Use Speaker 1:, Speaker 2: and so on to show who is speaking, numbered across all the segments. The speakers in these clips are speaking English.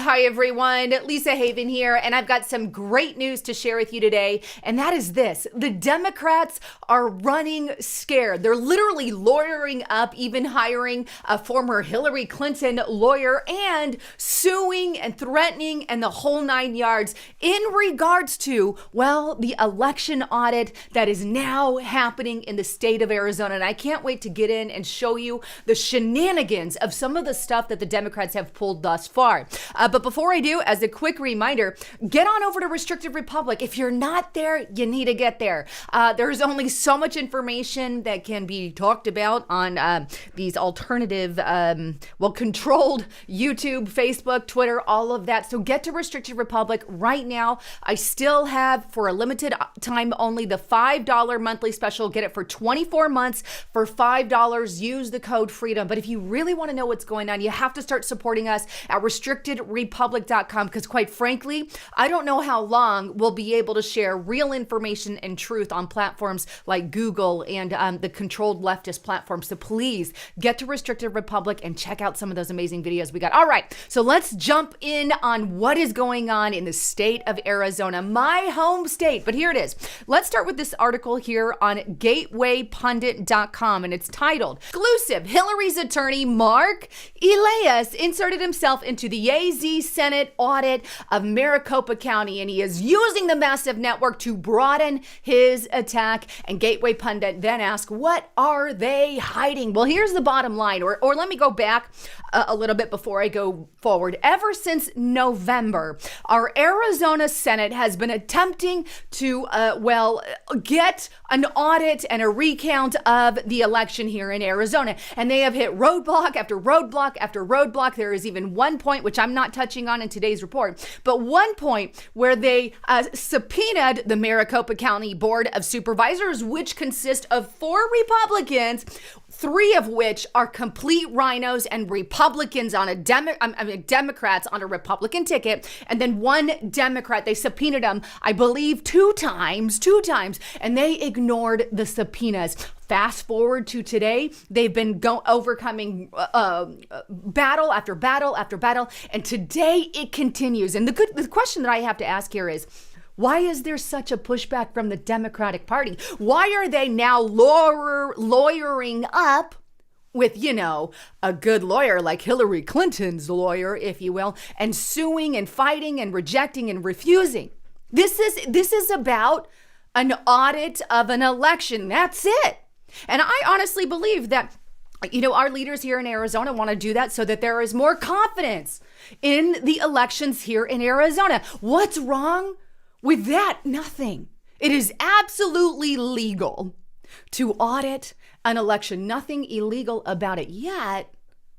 Speaker 1: Hi, everyone. Lisa Haven here, and I've got some great news to share with you today, and that is this. The Democrats are running scared. They're literally lawyering up, even hiring a former Hillary Clinton lawyer and suing and threatening and the whole nine yards in regards to, well, the election audit that is now happening in the state of Arizona. And I can't wait to get in and show you the shenanigans of some of the stuff that the Democrats have pulled thus far. But before I do, as a quick reminder, get on over to Restricted Republic. If you're not there, you need to get there. There's only so much information that can be talked about on these alternative, controlled YouTube, Facebook, Twitter, all of that. So get to Restricted Republic right now. I still have, for a limited time only, the $5 monthly special. Get it for 24 months for $5. Use the code FREEDOM. But if you really want to know what's going on, you have to start supporting us at restrictedrepublic.com, because quite frankly, I don't know how long we'll be able to share real information and truth on platforms like Google and the controlled leftist platforms. So please get to Restricted Republic and check out some of those amazing videos we got. All right, so let's jump in on what is going on in the state of Arizona, my home state. But here it is. Let's start with this article here on gatewaypundit.com, and it's titled, "Exclusive, Hillary's attorney Mark Elias inserted himself into the AZ Senate audit of Maricopa County, and he is using the massive network to broaden his attack." And Gateway Pundit then asked, what are they hiding? Well, here's the bottom line, or let me go back a little bit before I go forward. Ever since November, our Arizona Senate has been attempting to, get an audit and a recount of the election here in Arizona. And they have hit roadblock after roadblock after roadblock. There is even one point, which I'm not touching on in today's report, but one point where they subpoenaed the Maricopa County Board of Supervisors, which consists of 4 Republicans, 3 of which are complete rhinos and Republicans on Democrats on a Republican ticket, and then 1 Democrat. They subpoenaed him, I believe, 2 times, and they ignored the subpoenas. Fast forward to today, they've been overcoming battle after battle after battle, and today it continues. And the question that I have to ask here is, why is there such a pushback from the Democratic Party? Why are they now lawyering up with, a good lawyer like Hillary Clinton's lawyer, if you will, and suing and fighting and rejecting and refusing? This is about an audit of an election. That's it. And I honestly believe that, our leaders here in Arizona want to do that so that there is more confidence in the elections here in Arizona. What's wrong with that? Nothing. It is absolutely legal to audit an election. Nothing illegal about it. Yet,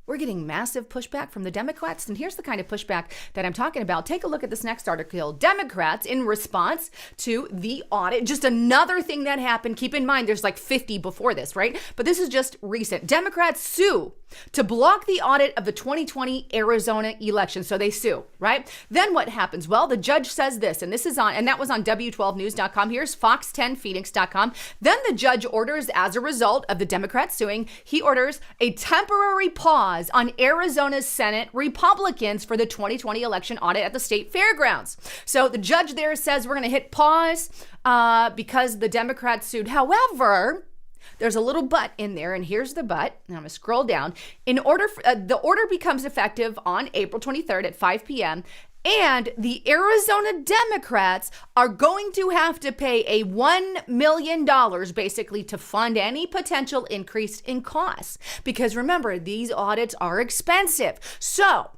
Speaker 1: we're getting massive pushback from the Democrats. And here's the kind of pushback that I'm talking about. Take a look at this next article. Democrats, in response to the audit, just another thing that happened. Keep in mind, there's like 50 before this, right? But this is just recent. Democrats sue to block the audit of the 2020 Arizona election. So they sue, right? Then what happens? Well, the judge says this, and that was on W12news.com. Here's Fox10Phoenix.com. Then the judge orders, as a result of the Democrats suing, he orders a temporary pause on Arizona's Senate Republicans for the 2020 election audit at the state fairgrounds. So the judge there says we're going to hit pause because the Democrats sued. However, there's a little but in there, and here's the but. I'm going to scroll down. The order becomes effective on April 23rd at 5 p.m., and the Arizona Democrats are going to have to pay a $1 million basically to fund any potential increase in costs. Because remember, these audits are expensive. So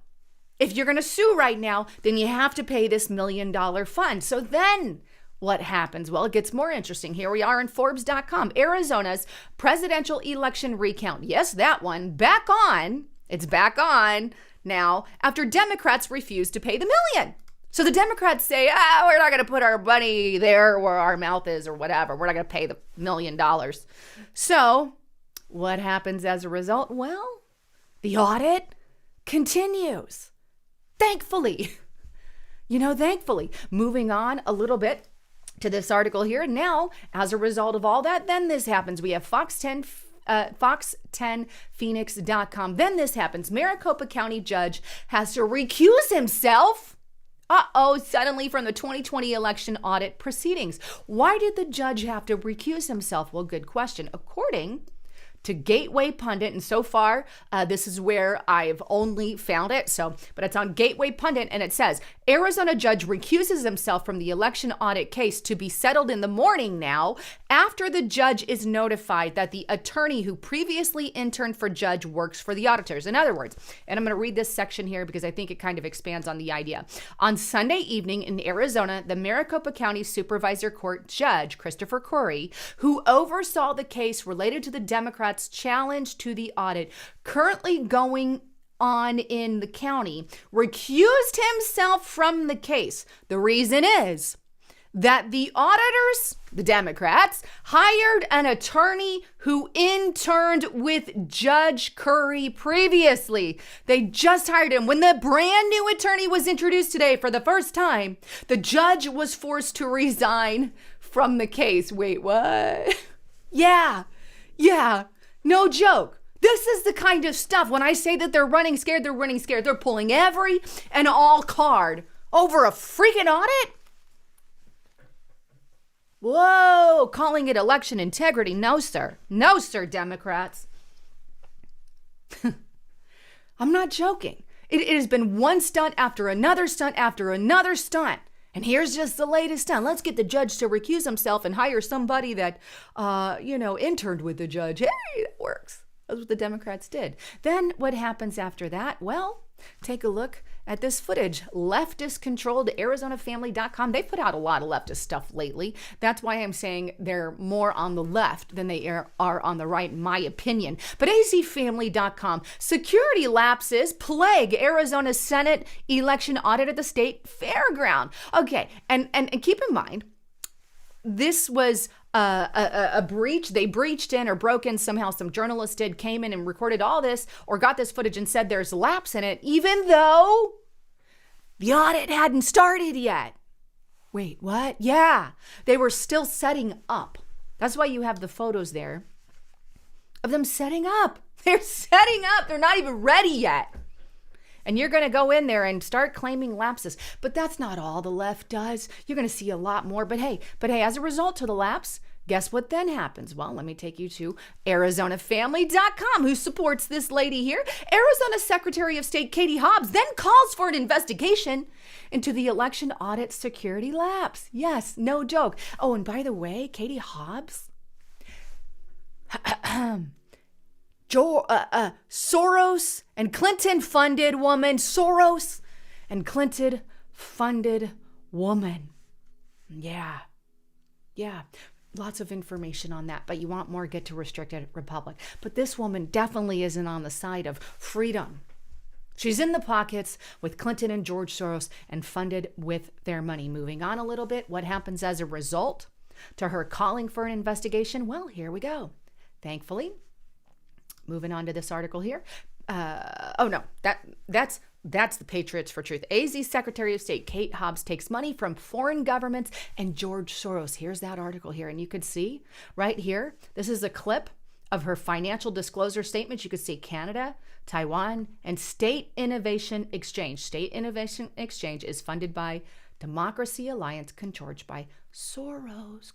Speaker 1: if you're going to sue right now, then you have to pay this $1 million fund. So then what happens? Well, it gets more interesting. Here we are in Forbes.com. Arizona's presidential election recount. Yes, that one. Back on. It's back on now after Democrats refuse to pay the $1 million. So the Democrats say, we're not going to put our money there where our mouth is or whatever. We're not going to pay the $1 million. So what happens as a result? Well, the audit continues. Thankfully. Thankfully. Moving on a little bit to this article here. Now, as a result of all that, then this happens. We have Fox 10 Fox10Phoenix.com. Then this happens. Maricopa County judge has to recuse himself. Suddenly from the 2020 election audit proceedings. Why did the judge have to recuse himself? Well, good question. According to Gateway Pundit, and so far, this is where I've only found it. But it's on Gateway Pundit, and it says, Arizona judge recuses himself from the election audit case to be settled in the morning now after the judge is notified that the attorney who previously interned for judge works for the auditors. In other words, and I'm going to read this section here because I think it kind of expands on the idea. On Sunday evening in Arizona, the Maricopa County Supervisor Court Judge, Christopher Corey, who oversaw the case related to the Democrats' challenge to the audit currently going on in the county, recused himself from the case. The reason is that the auditors, the Democrats, hired an attorney who interned with Judge Curry previously. They just hired him. When the brand new attorney was introduced today for the first time, the judge was forced to resign from the case. Wait, what? Yeah. No joke. This is the kind of stuff, when I say that they're running scared, they're running scared. They're pulling every and all card over a freaking audit? Whoa, calling it election integrity. No, sir. No, sir, Democrats. I'm not joking. It has been one stunt after another stunt after another stunt. And here's just the latest stunt. Let's get the judge to recuse himself and hire somebody that, interned with the judge. Hey, that works. That's what the Democrats did. Then what happens after that? Well, take a look at this footage. Leftist-controlled ArizonaFamily.com. They've put out a lot of leftist stuff lately. That's why I'm saying they're more on the left than they are on the right, in my opinion. But AZFamily.com. Security lapses plague Arizona Senate election audit at the state fairground. Okay, and keep in mind, this was a breach. They breached in or broke in somehow. Some journalists came in and recorded all this or got this footage and said there's lapse in it, even though the audit hadn't started yet. Wait, what? Yeah, they were still setting up. That's why you have the photos there of them setting up. They're setting up. They're not even ready yet. And you're going to go in there and start claiming lapses. But that's not all the left does. You're going to see a lot more. But hey, as a result of the lapse, guess what then happens? Well, let me take you to ArizonaFamily.com, who supports this lady here. Arizona Secretary of State Katie Hobbs then calls for an investigation into the election audit security lapse. Yes, no joke. Oh, and by the way, Katie Hobbs, Soros and Clinton funded woman. Soros and Clinton funded woman. Yeah. Lots of information on that, but you want more, get to Restricted Republic. But this woman definitely isn't on the side of freedom. She's in the pockets with Clinton and George Soros and funded with their money. Moving on a little bit, what happens as a result to her calling for an investigation? Well, here we go. Thankfully, moving on to this article here. That's the Patriots for Truth. AZ Secretary of State Kate Hobbs takes money from foreign governments and George Soros. Here's that article here. And you could see right here, this is a clip of her financial disclosure statements. You could see Canada, Taiwan, and State Innovation Exchange. State Innovation Exchange is funded by Democracy Alliance, controlled by Soros.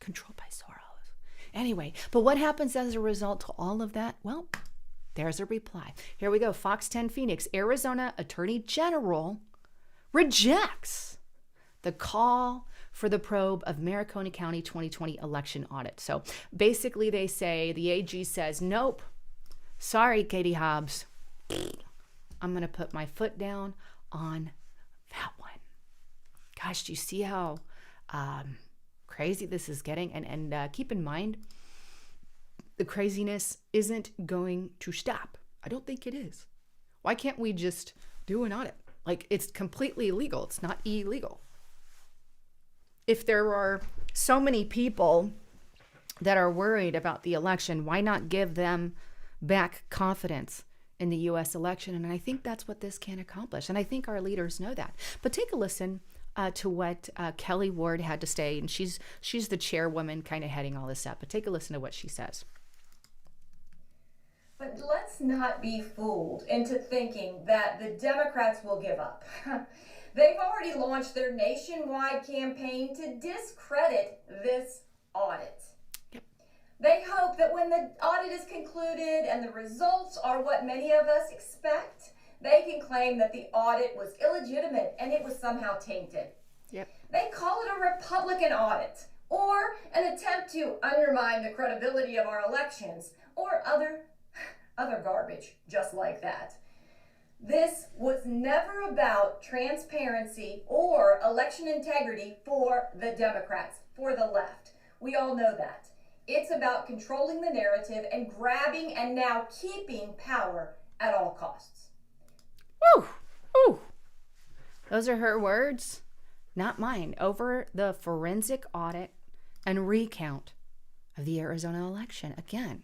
Speaker 1: Anyway, but what happens as a result to all of that? Well, there's a reply. Here we go. Fox 10 Phoenix, Arizona Attorney General rejects the call for the probe of Maricopa County 2020 election audit. So basically they say, the AG says, nope, sorry, Katie Hobbs. I'm going to put my foot down on that one. Gosh, do you see how crazy this is getting? And keep in mind, the craziness isn't going to stop. I don't think it is. Why can't we just do an audit? Like, it's completely illegal. It's not illegal. If there are so many people that are worried about the election, why not give them back confidence in the U.S. election? And I think that's what this can accomplish. And I think our leaders know that. But take a listen to what Kelly Ward had to say. And she's the chairwoman kind of heading all this up. But take a listen to what she says.
Speaker 2: let's not be fooled into thinking that the Democrats will give up. They've already launched their nationwide campaign to discredit this audit. They hope that when the audit is concluded and the results are what many of us expect, they can claim that the audit was illegitimate and it was somehow tainted.
Speaker 1: Yep.
Speaker 2: They call it a Republican audit or an attempt to undermine the credibility of our elections or other garbage just like that. This was never about transparency or election integrity for the Democrats, for the left. We all know that. It's about controlling the narrative and grabbing and now keeping power at all costs.
Speaker 1: Woo! Ooh. Those are her words, not mine, over the forensic audit and recount of the Arizona election. Again,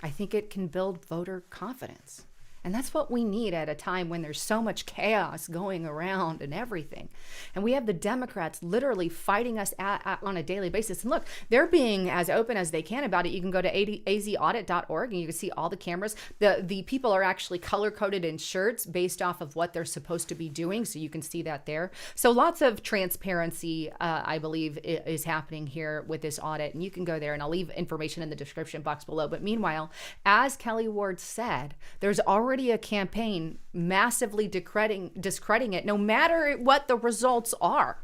Speaker 1: I think it can build voter confidence. And that's what we need at a time when there's so much chaos going around and everything. And we have the Democrats literally fighting us on a daily basis. And look, they're being as open as they can about it. You can go to azaudit.org and you can see all the cameras. The people are actually color-coded in shirts based off of what they're supposed to be doing. So you can see that there. So lots of transparency, I believe, is happening here with this audit. And you can go there, and I'll leave information in the description box below. But meanwhile, as Kelly Ward said, there's already a campaign massively discrediting it, no matter what the results are.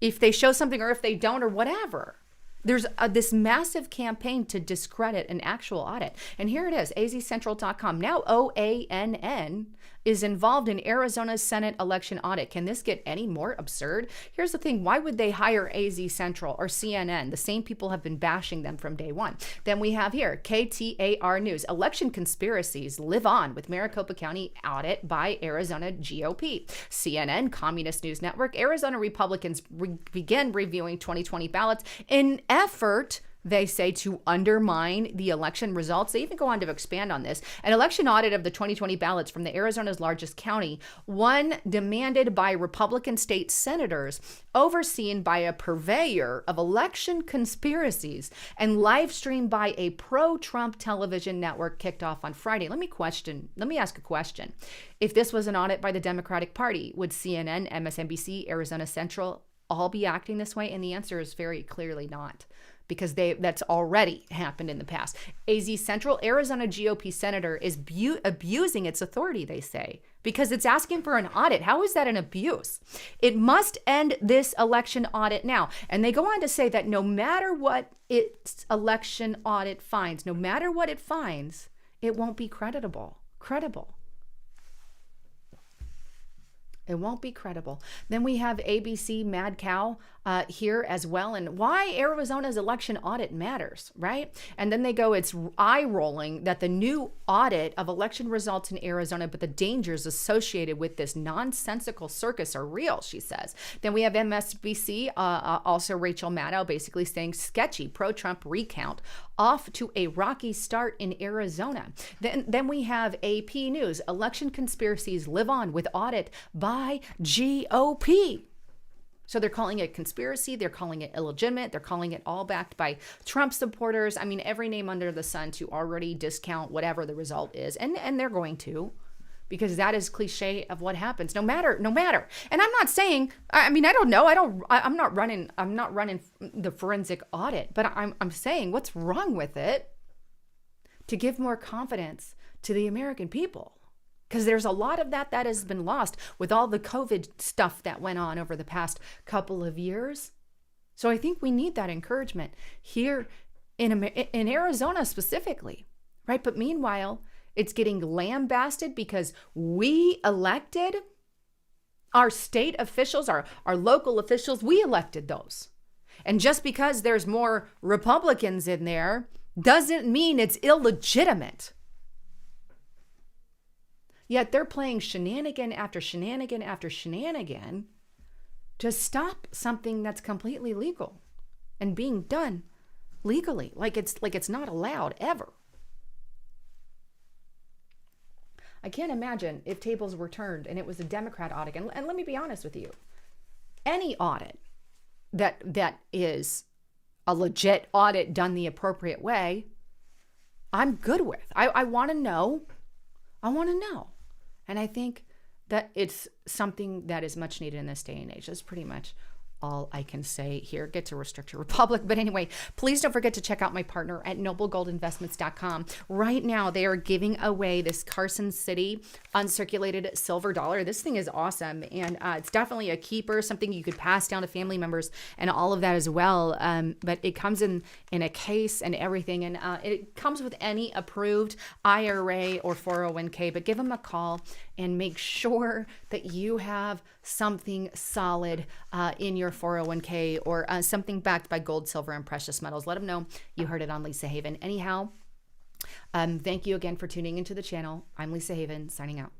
Speaker 1: If they show something or if they don't or whatever. There's this massive campaign to discredit an actual audit. And here it is, azcentral.com. Now OANN is involved in Arizona's Senate election audit. Can this get any more absurd? Here's the thing. Why would they hire AZ Central or CNN? The same people have been bashing them from day one. Then we have here, KTAR News. Election conspiracies live on with Maricopa County audit by Arizona GOP. CNN, Communist News Network. Arizona Republicans begin reviewing 2020 ballots in effort, they say, to undermine the election results. They even go on to expand on this. An election audit of the 2020 ballots from the Arizona's largest county, one demanded by Republican state senators, overseen by a purveyor of election conspiracies, and live streamed by a pro-Trump television network, kicked off on Friday. Let me ask a question. If this was an audit by the Democratic Party, would CNN, MSNBC, Arizona Central all be acting this way? And the answer is very clearly not, because that's already happened in the past. AZ Central, Arizona GOP senator, is abusing its authority, they say, because it's asking for an audit. How is that an abuse? It must end this election audit now. And they go on to say that no matter what its election audit finds, no matter what it finds, it won't be credible. It won't be credible. Then we have ABC Mad Cow here as well, and why Arizona's election audit matters, right? And then they go, it's eye-rolling that the new audit of election results in Arizona, but the dangers associated with this nonsensical circus are real, she says. Then we have MSNBC, also Rachel Maddow, basically saying sketchy pro-Trump recount off to a rocky start in Arizona. Then we have AP News, election conspiracies live on with audit by GOP. So they're calling it conspiracy, they're calling it illegitimate, they're calling it all backed by Trump supporters. I mean, every name under the sun to already discount whatever the result is. And they're going to, because that is cliche of what happens, no matter. And I'm not saying, I mean, I don't know. I'm not running the forensic audit, but I'm saying what's wrong with it to give more confidence to the American people. Because there's a lot of that has been lost with all the COVID stuff that went on over the past couple of years. So I think we need that encouragement here in Arizona specifically, right? But meanwhile, it's getting lambasted because we elected our state officials, our local officials, we elected those. And just because there's more Republicans in there doesn't mean it's illegitimate. Yet they're playing shenanigan after shenanigan after shenanigan to stop something that's completely legal and being done legally, like it's not allowed ever. I can't imagine if tables were turned and it was a Democrat audit. And let me be honest with you, any audit that is a legit audit done the appropriate way, I'm good with. I want to know. I want to know. And I think that it's something that is much needed in this day and age. That's pretty much all I can say here. Get to Restrict Your Republic. But anyway, please don't forget to check out my partner at noblegoldinvestments.com. Right now, they are giving away this Carson City uncirculated silver dollar. This thing is awesome. And it's definitely a keeper, something you could pass down to family members and all of that as well. But it comes in a case and everything. And it comes with any approved IRA or 401k. But give them a call and make sure that you have something solid in your 401k or something backed by gold, silver, and precious metals. Let them know you heard it on Lisa Haven. Anyhow, thank you again for tuning into the channel. I'm Lisa Haven, signing out.